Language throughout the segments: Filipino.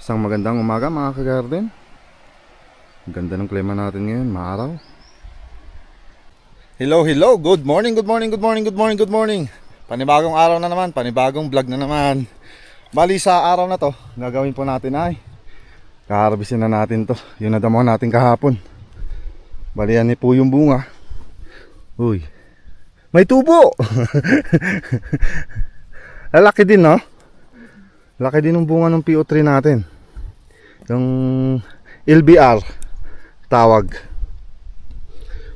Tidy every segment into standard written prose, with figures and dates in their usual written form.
Isang magandang umaga mga ka-garden. Ang ganda ng klima natin ngayon, maaraw. Hello, hello, good morning, good morning, good morning, good morning, good morning. Panibagong araw na naman, panibagong vlog na naman. Bali sa araw na to, gagawin po natin ay kaharbisin na natin to, yung nadamo natin kahapon. Bali yan po yung bunga. Uy, may tubo. Lalaki din, no? Laki din ng bunga ng PO3 natin. Yung LBR tawag.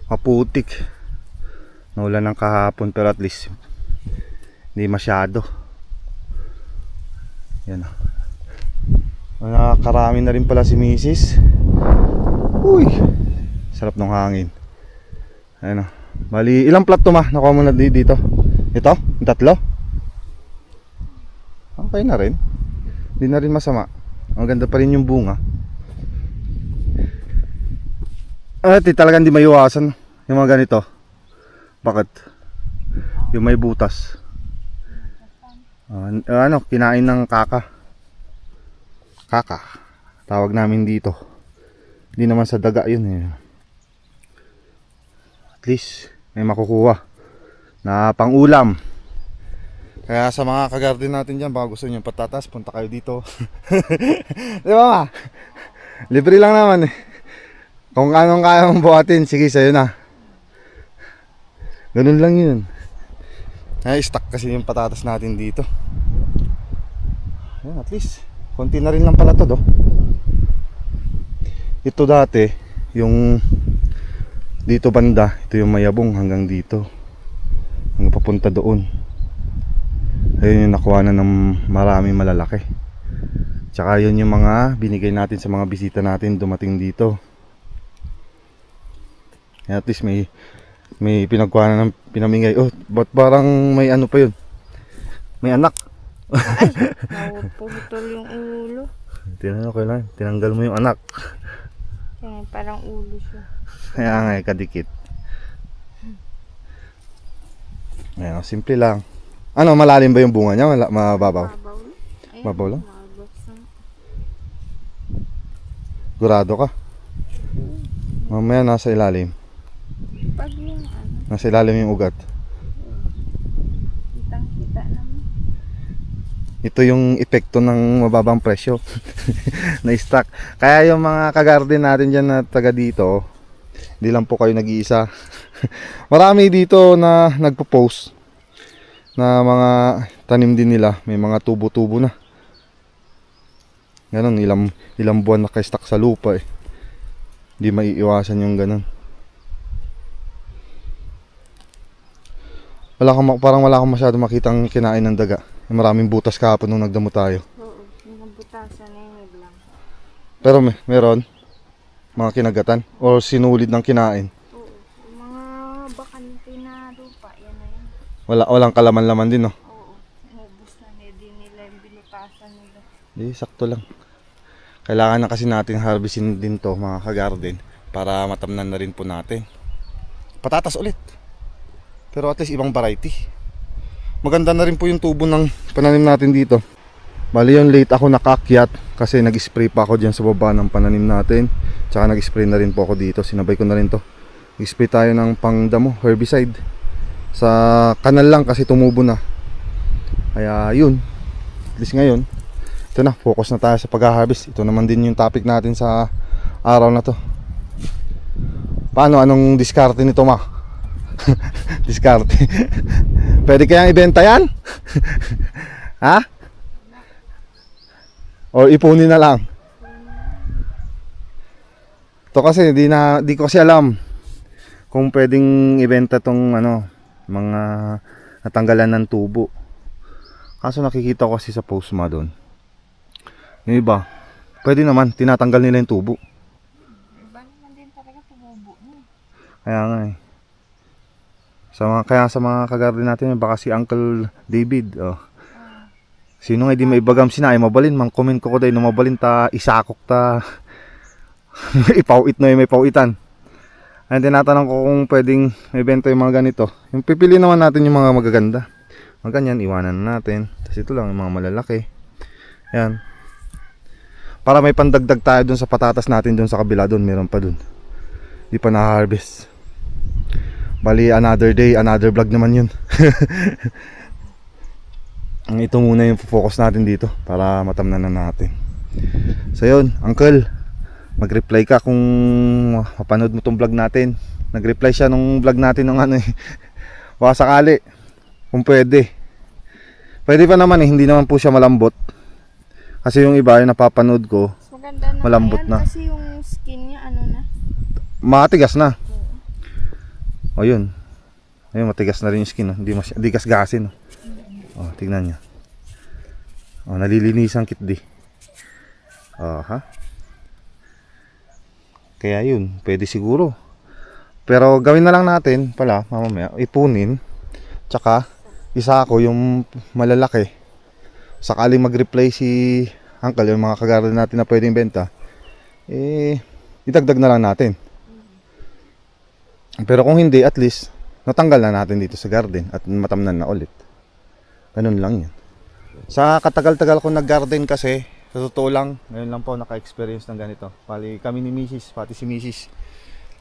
Maputik. Naulan ng kahapon pero at least hindi masyado. Yan. Nakakarami na rin pala si Mrs. Uy, sarap ng hangin. Ayan o. Bali, ilang plat to ma? Nakuha mo na dito. Ito? Yung tatlo? Okay na rin. Hindi na rin masama. Ang ganda pa rin yung bunga. At talagang di maiwasan yung mga ganito. Bakit? Yung may butas. Ano, kinain ng kaka. Kaka. Tawag namin dito. Hindi naman sa daga yun eh. At least may makukuha na pang-ulam. Kaya sa mga ka-garden natin dyan, baka gusto nyo patatas, punta kayo dito. Di ba ma? Libre lang naman eh. Kung anong kaya mong buhatin, sige sa'yo na. Ganun lang yun. Ay, stuck kasi yung patatas natin dito. Ayan, at least konti na rin lang pala to do. Ito dati yung dito banda, ito yung mayabong hanggang dito, hanggang papunta doon. Ayun yung nakuha na ng maraming malalaki. Tsaka yun yung mga binigay natin sa mga bisita natin dumating dito. At least may pinagkuha na ng pinamingay. Oh, ba't parang may ano pa yun? May anak. Ay, naputol yung ulo. Tinanggal mo yung anak. Kaya parang ulo siya. Kaya nga kadikit. Ayan, simple lang. Ano, malalim ba yung bunga niya? Mababaw? Mababaw lang? Gurado ka? Mamaya nasa ilalim. Pag yung ano, Nasa ilalim yung ugat. kitang-kita naman. Ito yung epekto ng mababang presyo na stock. Kaya yung mga ka-garden natin dyan na taga dito, hindi lang po kayo nag-iisa. Marami dito na nagpo-post na mga tanim din nila, may mga tubo-tubo na. Ganon, ilang buwan na kay-stock sa lupa eh. Hindi maiiwasan yung ganon. Parang wala akong masyado makitang kinain ng daga. Maraming butas kahapon nung nagdamo tayo. Oo, yung butasan na yun lang. Pero meron mga kinagatan o sinulid ng kinain. Oo, yung mga bakante na lupa, yan na yun. Walang kalaman-laman din, no? Oo, inubos na din nila yung binutasan nila. Di, sakto lang. Kailangan na kasi natin harvestin din to mga ka-garden para matamnan na rin po natin. Patatas ulit. Pero at least ibang variety. Maganda na rin po yung tubo ng pananim natin dito. Bali yung late ako nakakyat kasi nag-spray pa ako dyan sa baba ng pananim natin. Tsaka nag-spray na rin po ako dito. Sinabay ko na rin to. Nag-spray tayo ng pangdamo, herbicide. Sa kanal lang kasi tumubo na. Kaya yun. At least ngayon, ito na, focus na tayo sa pag-harvest. Ito naman din yung topic natin sa araw na to. Paano, anong diskarte nito ma? Diskarte. Pwede kayang ibenta yan? Ha? O ipunin na lang? Ito kasi di ko kasi alam kung pwedeng ibenta tong ano, mga natanggalan ng tubo. Kaso nakikita ko kasi sa post ma doon. Yung iba, pwede naman tinatanggal nila yung tubo. Iba naman din talaga tumubo niya. Kaya nga eh. Kaya sa mga ka-garden natin, baka si Uncle David, oh. Sino nga di maibagam sinay mabalin, mang comment ko day no mabalin ta isakok ta. Ipawit na may pawitan. Ayun, tinatanong ko kung pwedeng ibenta yung mga ganito. Yung pipili naman natin yung mga magaganda. Mga ganyan, iwanan na natin. Tapos ito lang yung mga malalaki. Yan. Para may pandagdag tayo dun sa patatas natin dun sa kabila dun. Meron pa dun. Di pa na-harvest. Bali another day, another vlog naman yun. Ang ito muna yung focus natin dito para matamnan na natin. So yun, Uncle, mag-reply ka kung mapanood mo tong vlog natin. Nag-reply siya nung vlog natin ng ano eh. Baka sakali, kung pwede. Pwede pa naman eh, hindi naman po siya malambot. Kasi yung iba yung napapanood ko, Maganda na malambot yan, na. kasi yung skin niya ano na. Matigas na. O yun. Ayun, matigas na rin yung skin. Oh. Hindi gasgasin. Oh. Oh, tignan nyo. Oh, nalilinisan kitdi. Oh, ha? Kaya yun, pwede siguro. Pero gawin na lang natin pala, mamamaya, ipunin. Tsaka, isa ako yung malalaki. Sakaling mag-reply si Uncle, yung mga kagarden natin na pwedeng benta, eh, idagdag na lang natin. Pero kung hindi, at least natanggal na natin dito sa garden at matamnan na ulit. Ganun lang yan. Sa katagal-tagal ko nag-garden kasi, sa totoo lang, ngayon lang po naka-experience ng ganito. Pali kami ni Mrs. Pati si Mrs.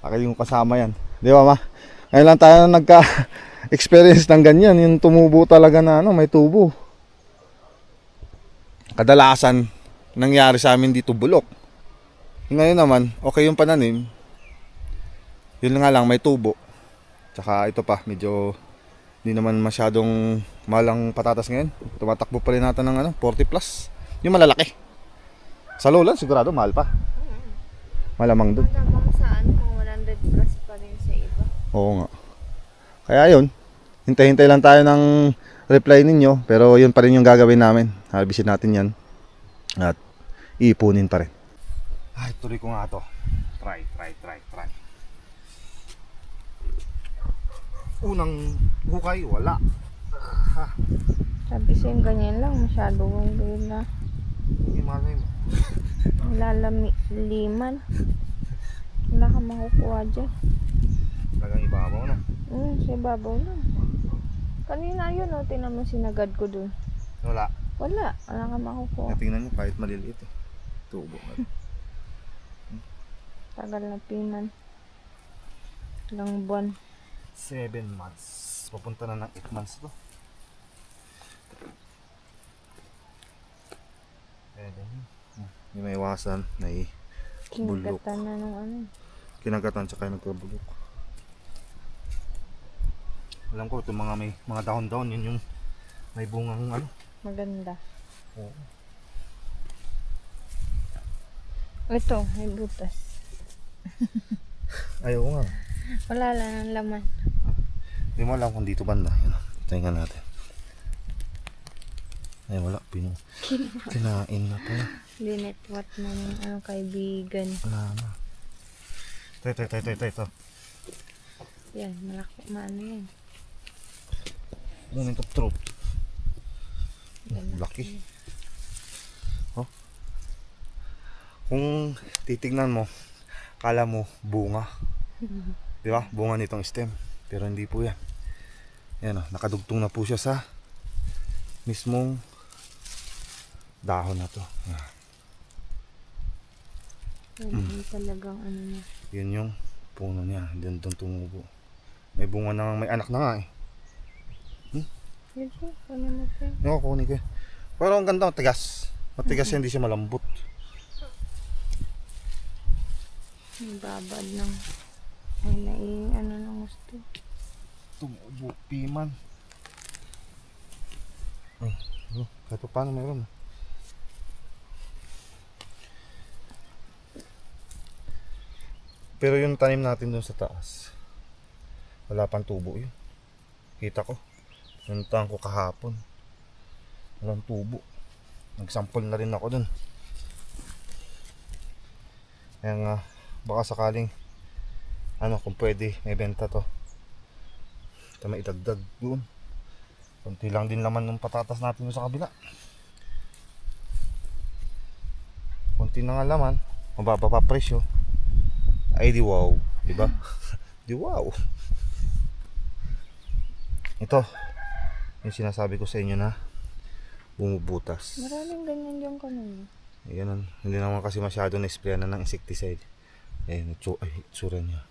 Ako yung kasama yan. Di ba ma? Ngayon lang tayo nagka-experience ng ganyan. Yung tumubo talaga na ano, may tubo. Kadalasan, nangyari sa amin dito bulok. Ngayon naman, okay yung pananim. Yun nga lang, may tubo. Tsaka ito pa, medyo hindi naman masyadong malang patatas ngayon. Tumatakbo pa rin natin ng ano, 40 plus. Yung malalaki. Sa lowland, sigurado mahal pa. Malamang dun. Malamang saan kung 100 plus pa rin sa iba. Oo nga. Kaya yun, hintay-hintay lang tayo ng reply ninyo. Pero yun pa rin yung gagawin namin. Harvestin natin yan. At iipunin pa rin. Ay, tuloy ko nga to. Try. Unang hukay, wala. Sabi sa'yo ganyan lang, masyado kong gila. Imalay mo. Liman. Wala ka makukuha dyan. Talagang ibabaw na. Sa babaw lang. Kanina yun tinan mo sinagad ko dun. Wala. Wala ka makukuha. Tingnan nyo, kahit maliliit eh. Tubo na. Tagal na piman. Ilang buwan. 7 months. Papunta na ng 8 months to. Hindi may iwasan. Bulok. Kinagatan na nung ano. Kinagatan tsaka nagkabulok. Alam ko itong mga may mga dahon-dahon yun yung may bungang ano. Maganda. Oo. Ito, may butas. Ayaw nga. Wala lang ang laman. Hindi mo alam kung dito banda. Yun. Tingnan natin. Ay wala. Kinain na pala. Linetwat ng kaibigan. Wala na. Ito. Yan, malaki. Maano yan? Moment of truth. Yan. Laki. Oh. Kung titignan mo, kala mo bunga. Di ba? Bunga nitong stem. Pero hindi po yan. Yan o, nakadugtong na po siya sa mismong dahon na to. Yan talagang ano na. Yun yung puno niya. Doon tumubo. May bunga na, may anak na nga eh. Yun po, kunin mo siya. Oo, kunin ko. Pero ang ganda, matigas. Matigas yan, hindi siya malambot. Ang babad ng ay ano ng gusto. Tumubo, piman. Ay, kahit pa paano meron. Pero yung tanim natin dun sa taas, wala pang tubo yun. Kita ko. Puntahan ko kahapon. Walang tubo. Nagsample na rin ako dun. Kaya nga, baka sakaling kung pwede, may benta to. Ito may idagdag doon. Kunti lang din laman ng patatas natin sa kabila. Kunti na nga laman. Mababa pa presyo. Ay di wow. Diba? Di wow. Ito. Yung sinasabi ko sa inyo na bumubutas. Maraming ganyan yung kanina. Ganun. Hindi naman kasi masyado na-sprayan ng insecticide. Ayun, itsura niya.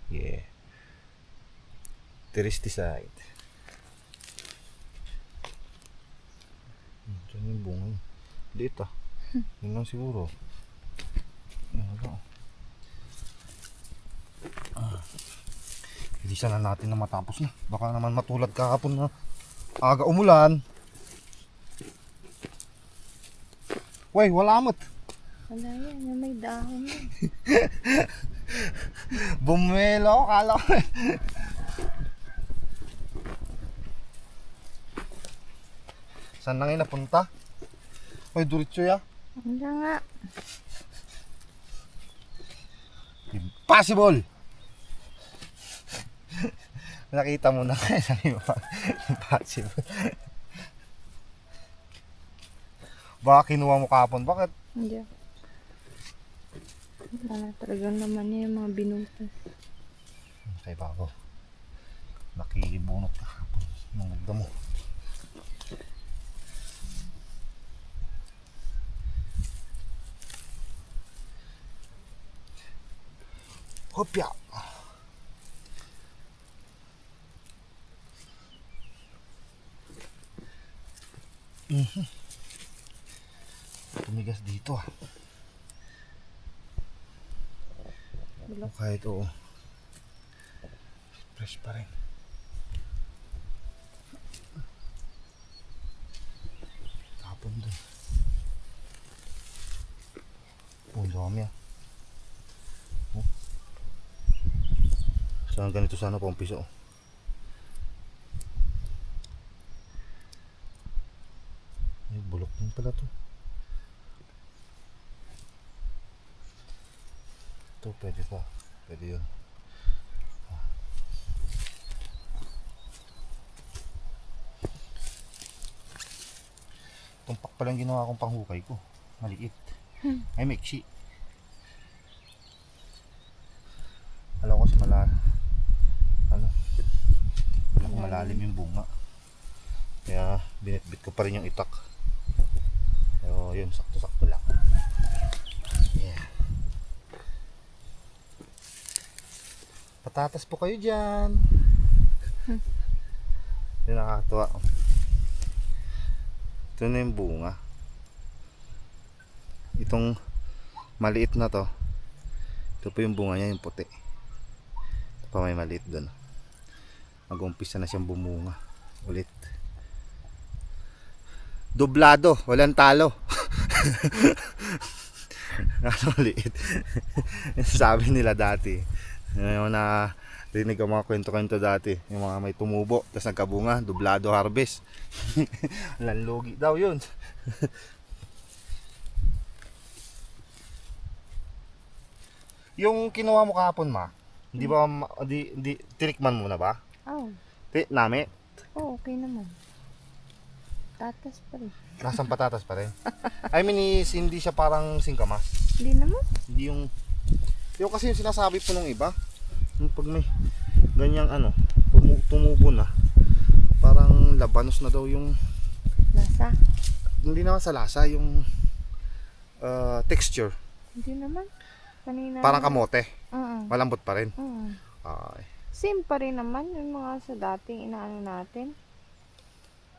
Yeah. Teristicide. Diyan yung bunga. Liit ah. Yun lang siguro. Bilisan na natin na matapos na. Baka naman matulad kahapon na aga umulan. Wey, wala amot. Wala yan, yung may dahon yan. Bumelo, kala ko. Saan na ngayon napunta? Oy, duritso ya. Wala nga. Impossible! Nakita mo na kayo sa iba. Impossible. Baka kinuha mo kahapon. Bakit? Hindi. Wala talagang naman niya yung mga binutas. Kay bago. Nakibunot kahapon. Nung nagdamo. Hopya! Tumigas dito ah. Bulok. Kahit oo. Fresh pa rin. Tapon dun. Ang dami ah. Oh. Saan ganito sana pa umpisa oh. Ay, bulok din pala to. Ito pwede pa. Pwede yun. Tumpak pa lang ginawa kong panghukay ko. Maliit. Ay, mekshi. Alam ko kasi malalim yung bunga. Kaya binitbit ko pa rin yung itak. Pero yun, sakto-sakto lang. Yeah. Patatas po kayo dyan. Yun, nakakatuwa. Ito na yung bunga. Itong maliit na to, ito po yung bunga niya, yung puti. Ito pa may maliit doon. Mag-umpisa na siyang bumunga ulit. Doblado, walang talo. Ano ulit? Sabi nila dati. Yung na rinig ang mga kwento-kwento dati, yung mga may tumubo tapos nagkabunga, doblado harvest. Lanlogi daw yun. Yung kinuha mo kahapon ma, hindi ba di tinikman mo na ba? Oh. Nami? Oh, okay naman. Tatas pa rin. Nasang patatas pa rin. I mean, hindi siya parang singkamas. Hindi naman. Hindi yung kasi yung sinasabi po ng iba, yung pag may ganyang tumubo na, parang labanos na daw yung Lasa. hindi naman sa lasa, yung texture. Hindi naman. Kanina. Parang kamote. Malambot. Malambot pa rin. Ay, Same pa rin naman yung mga sa dating inaano natin.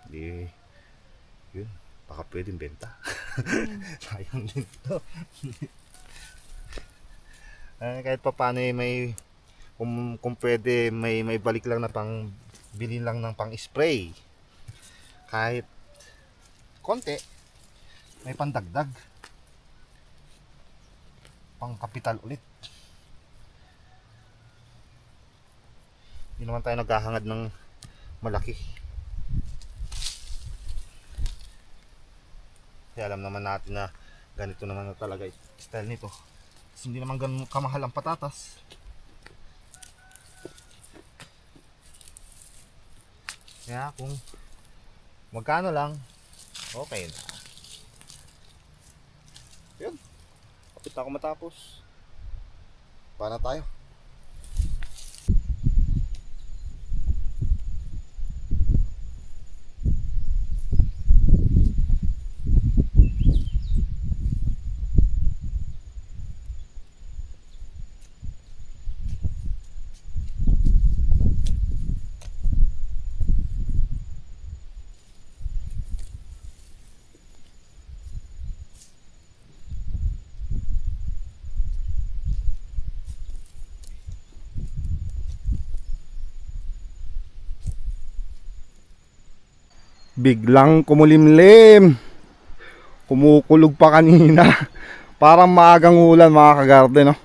di yun, baka pwedeng benta. Sayang din to. Kahit pa paano may kung pwede may balik lang na pang bilhin lang ng pang spray. Kahit konti, may pandagdag. Pang kapital ulit. Hindi naman tayo naghahangad ng malaki. Kaya alam naman natin na ganito naman na talaga style nito. Kasi hindi naman ganun kamahal ang patatas. Kaya kung magkano lang, okay na. Yun. Kapit na ako matapos. Paano tayo? biglang kumulimlim. Kumukulog pa kanina. Parang maagang ulan mga kagarden, no?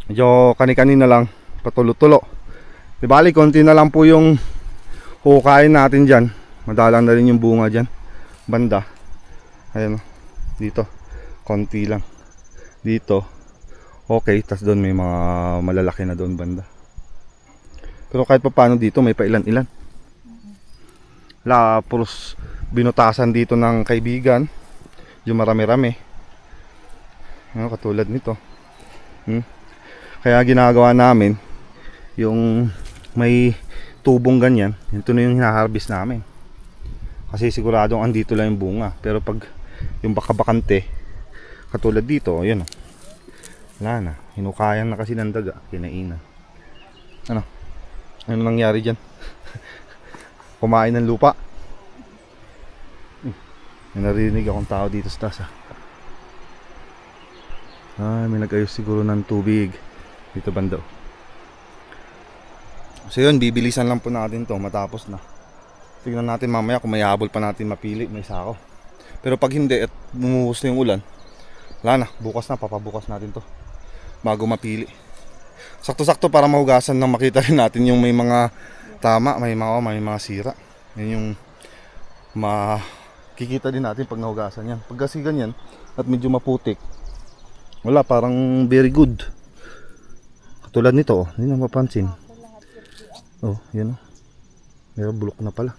Medyo kani-kanina lang, patulo-tulo. Di bali, konti na lang po yung hukayin natin dyan. Madalang na rin yung bunga dyan. Banda. Ayan, no? Dito, konti lang. Dito, okay. Tas doon may mga malalaki na doon banda. Pero kahit pa paano dito, may pailan-ilan. Puros binutasan dito ng kaibigan. Yung marami-rami. Ano, katulad nito. Kaya ginagawa namin, yung may tubong ganyan, ito na yung hinaharvest namin. Kasi siguradong andito lang yung bunga. Pero pag yung baka-bakante, katulad dito, yun, wala na. Hinukayan na kasi ng daga, kinainan. Ano nangyari dyan? Kumain ng lupa. May narinig akong tao dito sa taas. May nag-ayos siguro ng tubig dito banda. So yun, bibilisan lang po natin to matapos na. Tignan natin mamaya kung may habol pa natin mapili, may sako. Pero pag hindi at bumuhos na yung ulan, wala na, bukas na, papabukas natin to bago mapili. Sakto-sakto para mahugasan na makita rin natin yung may mga tama, may mga sira. Yan yung makikita din natin pag nahugasan yan. Pag kasi ganyan at medyo maputik, wala, parang very good. Katulad nito, hindi na mapansin. Oh, yan, meron bulok na pala.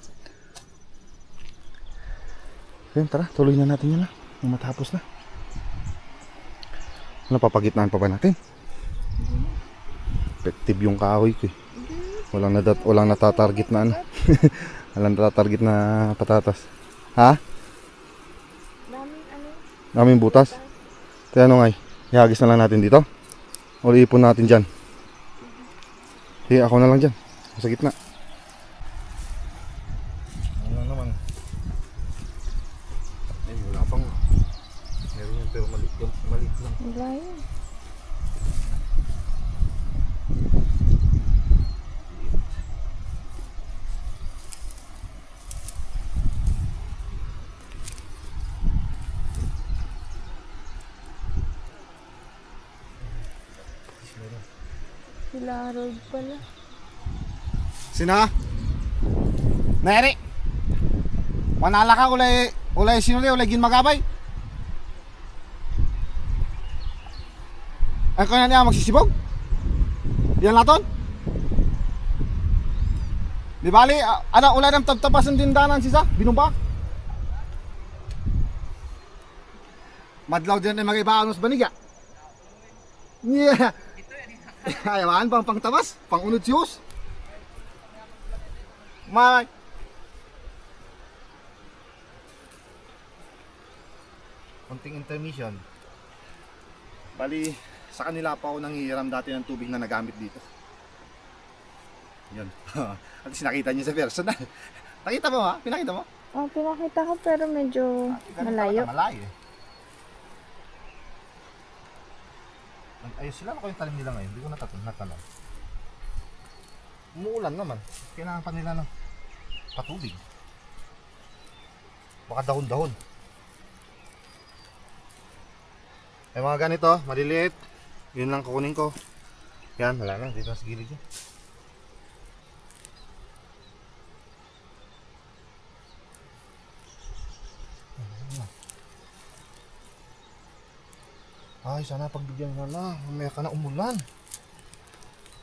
Yan, tara, tuloy na natin yan, matapos na. Napapagitnaan pa ba natin? Effective yung kahoy ko, eh. Walang natatarget na ano. Walang natatarget na patatas. Ha? Daming butas. Kaya ano ngay, ihagis na lang natin dito. O iipon natin dyan. Sige, ako na lang dyan, sa gitna. Ano naman. Ay, wala pang. Meron yan pero maliit lang. Wala yun. Sila road pala. Sina? Neri? Manala ka ulay sinuli ulay ginmagabay? Ay kaya niya magsisibog? Yan laton? Di bali, ana ulay ng tabtapas ng dindanan sisa, binumba? Madlaw din ay magibaanos baniga? Yeah. Ayawan, pang tabas, pang unod siyos. May konting intermission. Bali, sa kanila pa ako nanghihiram dati ng tubig na nagamit dito. Yun. At sinakita niyo sa personal. Nakita mo ha? Pinakita mo? Oh, pinakita ko pero medyo malayo. Malayo eh. Ayos sila ako yung talim nila ngayon. Hindi ko natanong. Umuulan naman. Kailangan pa nila ng patubig. Baka dahon-dahon. Ay mga ganito, maliliit. Yun lang kukunin ko. Yan, wala na. Dito sa gilid yan. Ay, sana pagbigyan mo na. Mamaya ka na umulan.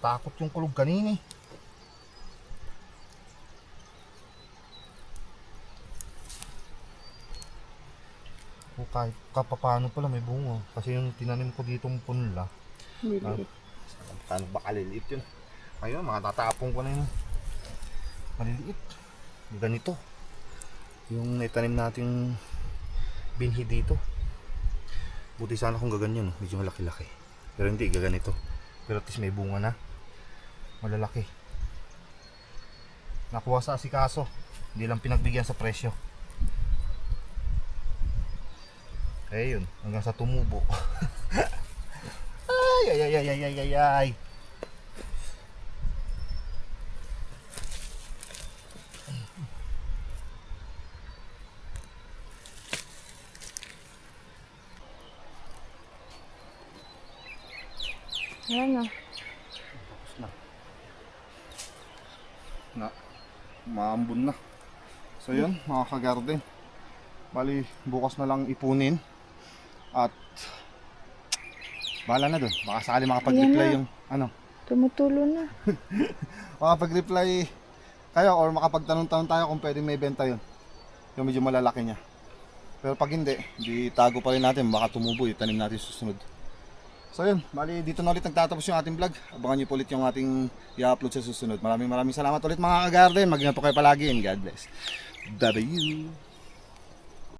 Takot yung kulog kanini. O kahit kapapano pala may bunga. Kasi yung tinanim ko ditong punla. Liliit. Paano ba kaliliit yun? Ayun, mga tatapong ko na yun. Maliliit. Ganito. Yung naitanim nating binhi dito. Buti sana kung gaganyan, medyo malaki-laki. Pero hindi, gaganito. Pero at least may bunga na. Malalaki. Nakuha sa asikaso. Hindi lang pinagbigyan sa presyo. Eh yun, hanggang sa tumubo. Ay. Ayan na. Na maambon na. So yun mga ka-garden, bali bukas na lang ipunin at bahala na dun, baka sakali makapag-reply Ayan na. yung ano, Tumutulo na. makapag-reply kayo or makapagtanong-tanong tayo kung pwedeng may benta yun, yung medyo malalaki niya. Pero pag hindi, di tago pa rin natin, baka tumubo yung tanim natin susunod. So yun, bali dito na ulit nagtatapos yung ating vlog. Abangan nyo po ulit yung ating i-upload sa susunod. Maraming salamat ulit mga ka-garden. Mag-ingat po kayo palagi and God bless. W